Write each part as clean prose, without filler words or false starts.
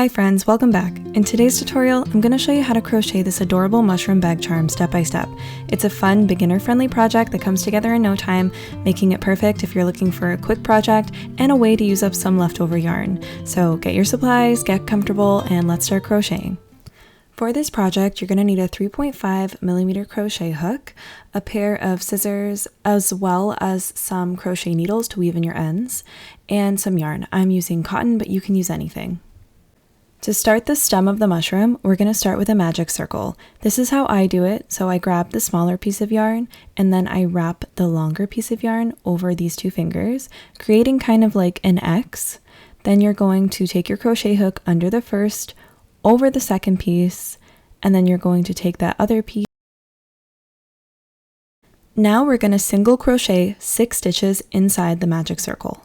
Hi friends, welcome back. In today's tutorial, I'm going to show you how to crochet this adorable mushroom bag charm step by step. It's a fun, beginner-friendly project that comes together in no time, making it perfect if you're looking for a quick project and a way to use up some leftover yarn. So get your supplies, get comfortable, and let's start crocheting. For this project, you're going to need a 3.5mm crochet hook, a pair of scissors, as well as some crochet needles to weave in your ends, and some yarn. I'm using cotton, but you can use anything. To start the stem of the mushroom, we're going to start with a magic circle. This is how I do it, so I grab the smaller piece of yarn, and then I wrap the longer piece of yarn over these two fingers, creating kind of like an X. Then you're going to take your crochet hook under the first, over the second piece, and then you're going to take that other piece. Now we're going to single crochet 6 stitches inside the magic circle.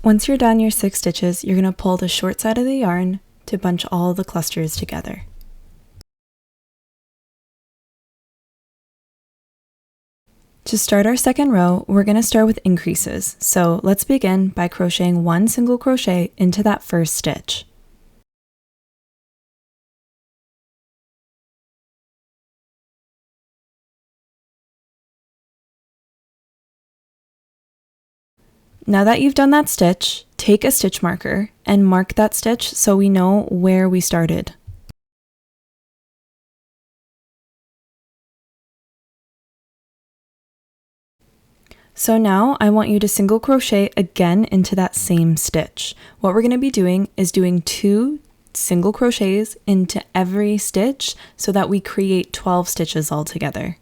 Once you're done your 6 stitches, you're going to pull the short side of the yarn to bunch all the clusters together. To start our second row, we're going to start with increases. So let's begin by crocheting 1 single crochet into that first stitch. Now that you've done that stitch, take a stitch marker and mark that stitch so we know where we started. So now I want you to single crochet again into that same stitch. What we're going to be doing is doing 2 single crochets into every stitch so that we create 12 stitches all together.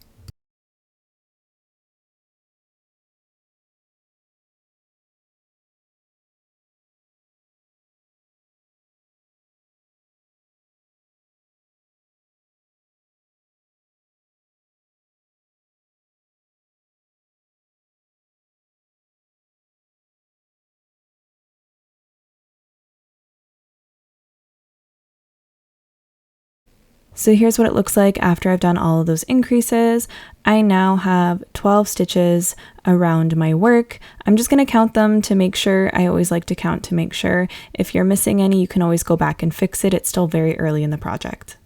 So here's what it looks like after I've done all of those increases. I now have 12 stitches around my work. I'm just going to count them to make sure. I always like to count to make sure. If you're missing any, you can always go back and fix it. It's still very early in the project.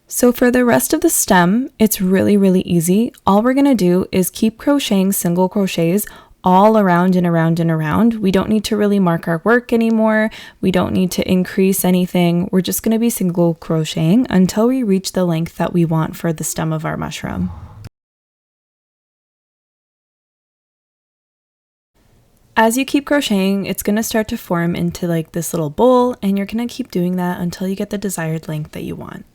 So for the rest of the stem, it's really easy. All we're going to do is keep crocheting single crochets all around and around and around. We don't need to really mark our work anymore. We don't need to increase anything. We're just going to be single crocheting until we reach the length that we want for the stem of our mushroom. As you keep crocheting, it's going to start to form into like this little bowl, and you're going to keep doing that until you get the desired length that you want.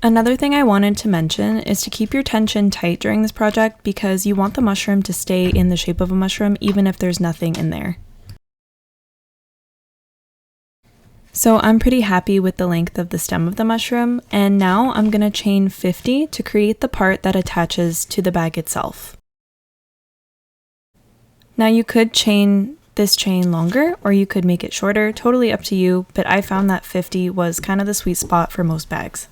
Another thing I wanted to mention is to keep your tension tight during this project because you want the mushroom to stay in the shape of a mushroom even if there's nothing in there. So I'm pretty happy with the length of the stem of the mushroom, and now I'm going to chain 50 to create the part that attaches to the bag itself. Now you could chain this chain longer or you could make it shorter, totally up to you, but I found that 50 was kind of the sweet spot for most bags.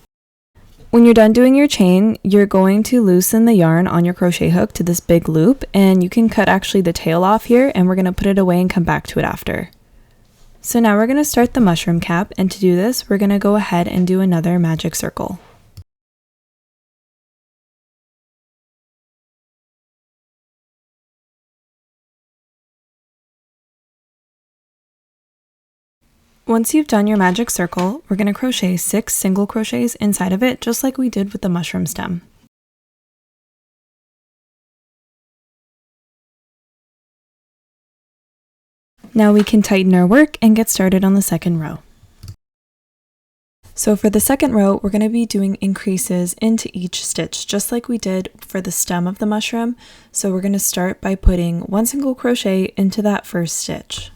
When you're done doing your chain, you're going to loosen the yarn on your crochet hook to this big loop, and you can cut actually the tail off here, and we're going to put it away and come back to it after. So now we're going to start the mushroom cap, and to do this, we're going to go ahead and do another magic circle. Once you've done your magic circle, we're going to crochet 6 single crochets inside of it, just like we did with the mushroom stem. Now we can tighten our work and get started on the second row. So for the second row, we're going to be doing increases into each stitch, just like we did for the stem of the mushroom. So we're going to start by putting 1 single crochet into that first stitch.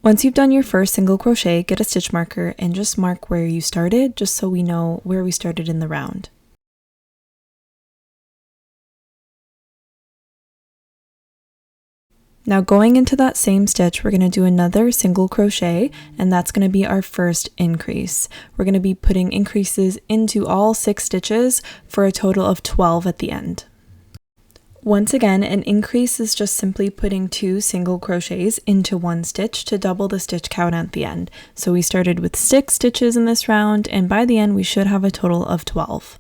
Once you've done your first single crochet, get a stitch marker and just mark where you started, just so we know where we started in the round. Now going into that same stitch, we're going to do another single crochet, and that's going to be our first increase. We're going to be putting increases into all 6 stitches for a total of 12 at the end. Once again, an increase is just simply putting 2 single crochets into 1 stitch to double the stitch count at the end. So we started with 6 stitches in this round, and by the end we should have a total of 12.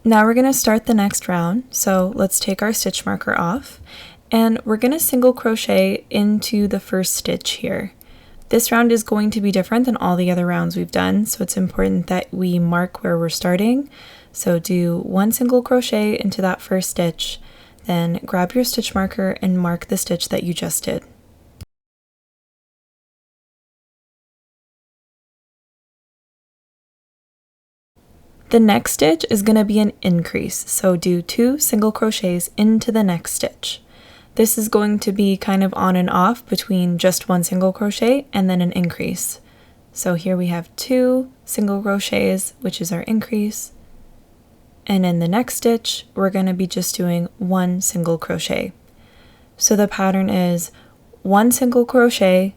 Now we're going to start the next round, so let's take our stitch marker off, and we're going to single crochet into the first stitch here. This round is going to be different than all the other rounds we've done, so it's important that we mark where we're starting. So do 1 single crochet into that first stitch, then grab your stitch marker and mark the stitch that you just did. The next stitch is going to be an increase, so do 2 single crochets into the next stitch. This is going to be kind of on and off between just 1 single crochet and then an increase. So here we have 2 single crochets, which is our increase, and in the next stitch we're going to be just doing 1 single crochet. So the pattern is 1 single crochet,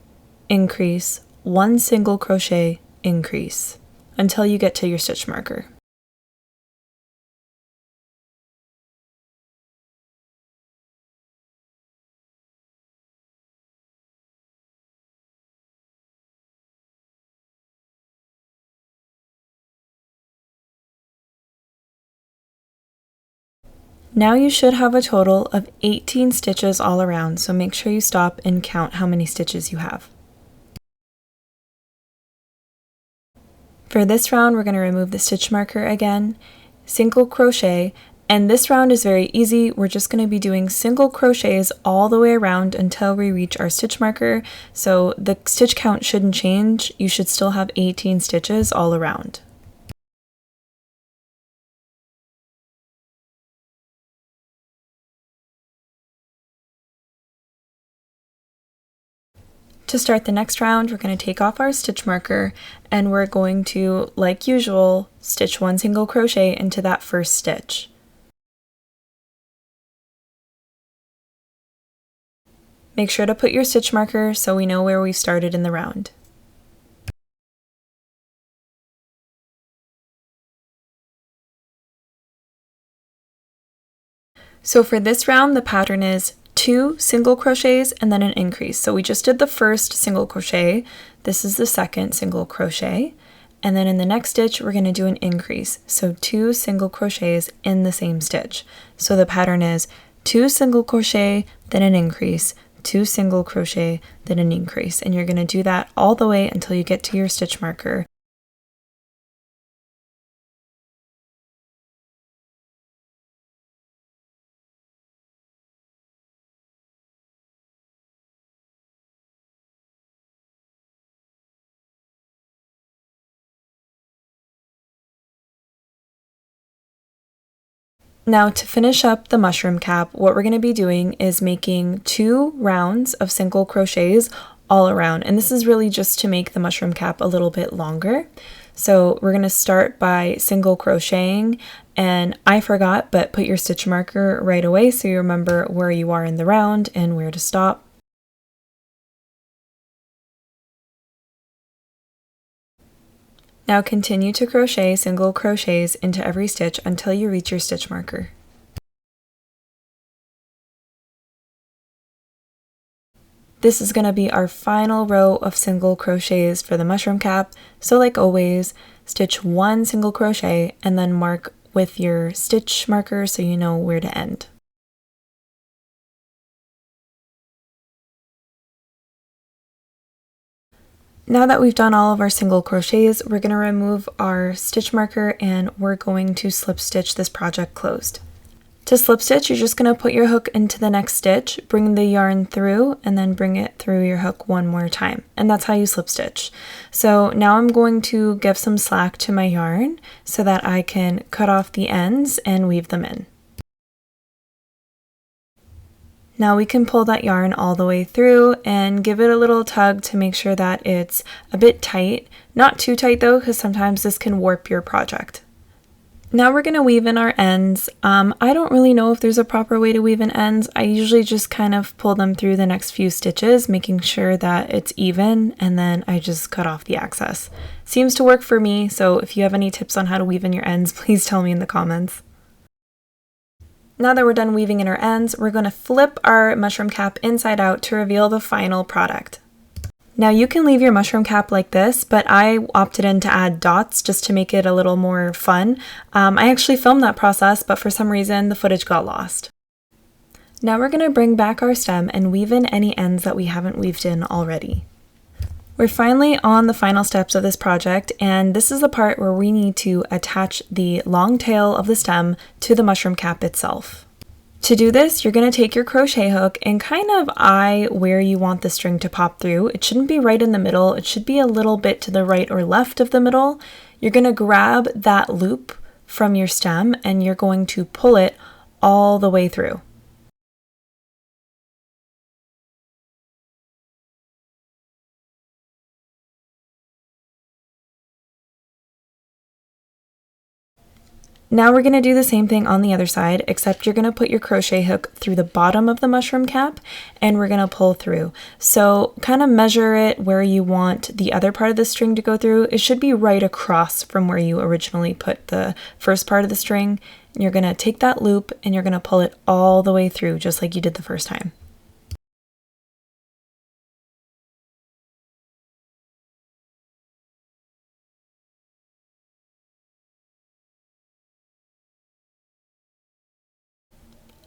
increase, 1 single crochet, increase, until you get to your stitch marker. Now you should have a total of 18 stitches all around, so make sure you stop and count how many stitches you have. For this round, we're going to remove the stitch marker again, single crochet, and this round is very easy. We're just going to be doing single crochets all the way around until we reach our stitch marker, so the stitch count shouldn't change. You should still have 18 stitches all around. To start the next round, we're going to take off our stitch marker and we're going to, like usual, stitch 1 single crochet into that first stitch. Make sure to put your stitch marker so we know where we started in the round. So for this round, the pattern is 2 single crochets and then an increase. So we just did the first single crochet, this is the second single crochet, and then in the next stitch we're going to do an increase. So 2 single crochets in the same stitch. So the pattern is 2 single crochet, then an increase, 2 single crochet, then an increase, and you're going to do that all the way until you get to your stitch marker. Now to finish up the mushroom cap, what we're going to be doing is making 2 rounds of single crochets all around, and this is really just to make the mushroom cap a little bit longer. So we're going to start by single crocheting, and I forgot, but put your stitch marker right away so you remember where you are in the round and where to stop. Now continue to crochet single crochets into every stitch until you reach your stitch marker. This is going to be our final row of single crochets for the mushroom cap, so like always, stitch 1 single crochet and then mark with your stitch marker so you know where to end. Now that we've done all of our single crochets, we're going to remove our stitch marker and we're going to slip stitch this project closed. To slip stitch, you're just going to put your hook into the next stitch, bring the yarn through, and then bring it through your hook one more time. And that's how you slip stitch. So now I'm going to give some slack to my yarn so that I can cut off the ends and weave them in. Now we can pull that yarn all the way through and give it a little tug to make sure that it's a bit tight. Not too tight though, because sometimes this can warp your project. Now we're going to weave in our ends. I don't really know if there's a proper way to weave in ends. I usually just kind of pull them through the next few stitches, making sure that it's even, and then I just cut off the excess. Seems to work for me, so if you have any tips on how to weave in your ends, please tell me in the comments. Now that we're done weaving in our ends, we're going to flip our mushroom cap inside out to reveal the final product. Now you can leave your mushroom cap like this, but I opted in to add dots just to make it a little more fun. I actually filmed that process, but for some reason the footage got lost. Now we're going to bring back our stem and weave in any ends that we haven't weaved in already. We're finally on the final steps of this project, and this is the part where we need to attach the long tail of the stem to the mushroom cap itself. To do this, you're going to take your crochet hook and kind of eye where you want the string to pop through. It shouldn't be right in the middle. It should be a little bit to the right or left of the middle. You're going to grab that loop from your stem and you're going to pull it all the way through. Now we're going to do the same thing on the other side, except you're going to put your crochet hook through the bottom of the mushroom cap and we're going to pull through. So kind of measure it where you want the other part of the string to go through. It should be right across from where you originally put the first part of the string. You're going to take that loop and you're going to pull it all the way through just like you did the first time.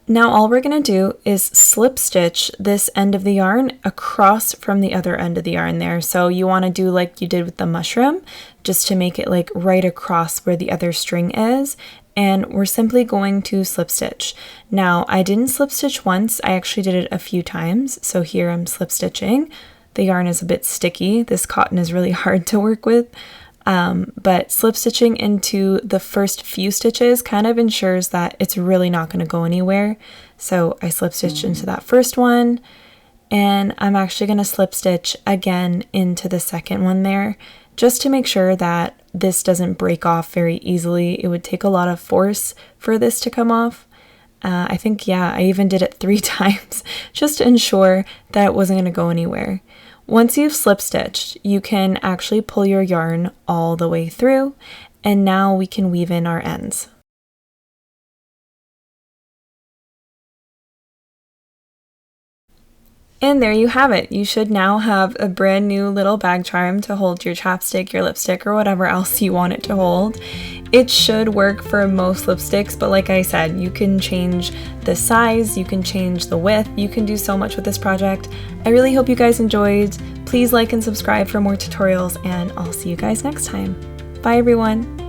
Now all we're going to do is slip stitch this end of the yarn across from the other end of the yarn there. So you want to do like you did with the mushroom, just to make it like right across where the other string is. And we're simply going to slip stitch. Now I didn't slip stitch once, I actually did it a few times. So here I'm slip stitching. The yarn is a bit sticky. This cotton is really hard to work with. But slip stitching into the first few stitches kind of ensures that it's really not going to go anywhere. So I slip stitched into that first one, and I'm actually going to slip stitch again into the second one there, just to make sure that this doesn't break off very easily. It would take a lot of force for this to come off. I think, yeah, I even did it 3 times just to ensure that it wasn't going to go anywhere. Once you've slip stitched, you can actually pull your yarn all the way through, and now we can weave in our ends. And there you have it. You should now have a brand new little bag charm to hold your chapstick, your lipstick, or whatever else you want it to hold. It should work for most lipsticks, but like I said, you can change the size, you can change the width, you can do so much with this project. I really hope you guys enjoyed. Please like and subscribe for more tutorials, and I'll see you guys next time. Bye everyone!